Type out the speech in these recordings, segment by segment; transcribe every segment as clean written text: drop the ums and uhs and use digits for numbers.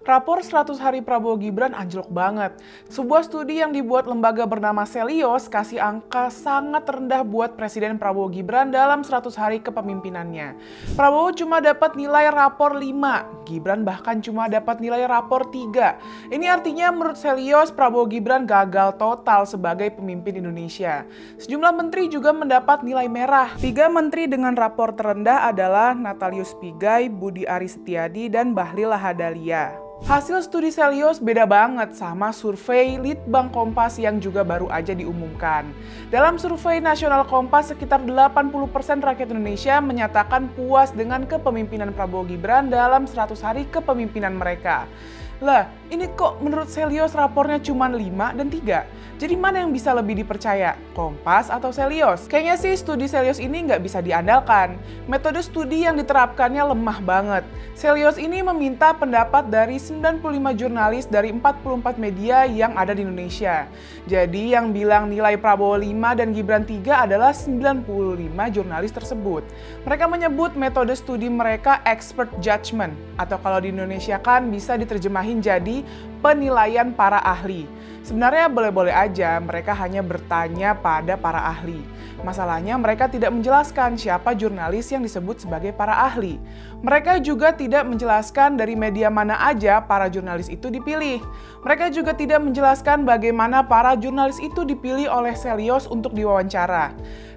Rapor 100 hari Prabowo Gibran anjlok banget. Sebuah studi yang dibuat lembaga bernama Selios kasih angka sangat rendah buat Presiden Prabowo Gibran dalam 100 hari kepemimpinannya. Prabowo cuma dapat nilai rapor 5, Gibran bahkan cuma dapat nilai rapor 3. Ini artinya menurut Selios, Prabowo Gibran gagal total sebagai pemimpin Indonesia. Sejumlah menteri juga mendapat nilai merah. 3 menteri dengan rapor terendah adalah Natalius Pigai, Budi Aris Setiadi, dan Bahlil Lahadalia. Hasil studi Selios beda banget sama survei Litbang Kompas yang juga baru aja diumumkan. Dalam survei nasional Kompas, sekitar 80% rakyat Indonesia menyatakan puas dengan kepemimpinan Prabowo Gibran dalam 100 hari kepemimpinan mereka. Lah, ini kok menurut Selios rapornya cuma 5 dan 3? Jadi mana yang bisa lebih dipercaya? Kompas atau Selios? Kayaknya sih studi Selios ini nggak bisa diandalkan. Metode studi yang diterapkannya lemah banget. Selios ini meminta pendapat dari 95 jurnalis dari 44 media yang ada di Indonesia. Jadi yang bilang nilai Prabowo 5 dan Gibran 3 adalah 95 jurnalis tersebut. Mereka menyebut metode studi mereka expert judgment, atau kalau di Indonesia kan bisa diterjemahin jadi penilaian para ahli. Sebenarnya boleh-boleh aja mereka hanya bertanya pada para ahli. Masalahnya mereka tidak menjelaskan siapa jurnalis yang disebut sebagai para ahli. Mereka juga tidak menjelaskan dari media mana aja para jurnalis itu dipilih. Mereka juga tidak menjelaskan bagaimana para jurnalis itu dipilih oleh Selios untuk diwawancara.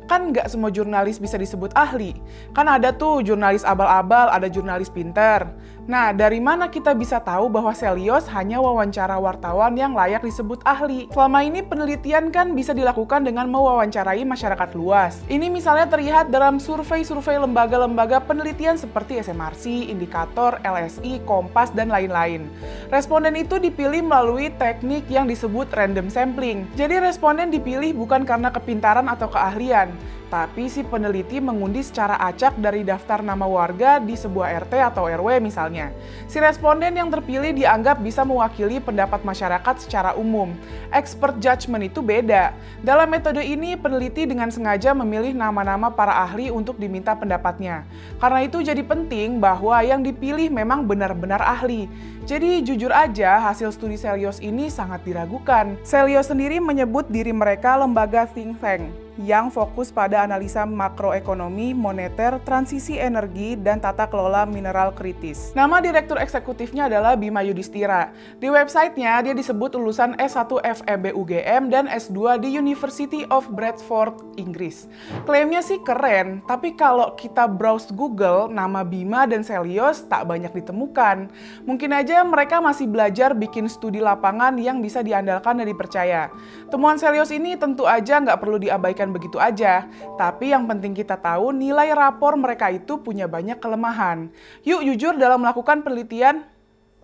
Kan nggak semua jurnalis bisa disebut ahli. Kan ada tuh jurnalis abal-abal, ada jurnalis pinter. Nah, dari mana kita bisa tahu bahwa Selios hanya wawancara wartawan yang layak disebut ahli? Selama ini penelitian kan bisa dilakukan dengan mewawancarai masyarakat luas. Ini misalnya terlihat dalam survei-survei lembaga-lembaga penelitian seperti SMRC, Indikator, LSI, Kompas, dan lain-lain. Responden itu dipilih melalui teknik yang disebut random sampling. Jadi responden dipilih bukan karena kepintaran atau keahlian, tapi si peneliti mengundi secara acak dari daftar nama warga di sebuah RT atau RW misalnya. Si responden yang terpilih dianggap bisa mewakili pendapat masyarakat secara umum. Expert judgment itu beda. Dalam metode ini, peneliti dengan sengaja memilih nama-nama para ahli untuk diminta pendapatnya. Karena itu jadi penting bahwa yang dipilih memang benar-benar ahli. Jadi jujur aja hasil studi Selios ini sangat diragukan. Selios sendiri menyebut diri mereka lembaga think tank yang fokus pada analisa makroekonomi, moneter, transisi energi, dan tata kelola mineral kritis. Nama direktur eksekutifnya adalah Bima Yudhistira. Di websitenya dia disebut lulusan S1 FEB UGM dan S2 di University of Bradford, Inggris. Klaimnya sih keren, tapi kalau kita browse Google, nama Bima dan Selios tak banyak ditemukan. Mungkin aja mereka masih belajar bikin studi lapangan yang bisa diandalkan dan dipercaya. Temuan Selios ini tentu aja nggak perlu diabaikan begitu aja, tapi yang penting kita tahu nilai rapor mereka itu punya banyak kelemahan. Yuk jujur dalam melakukan penelitian.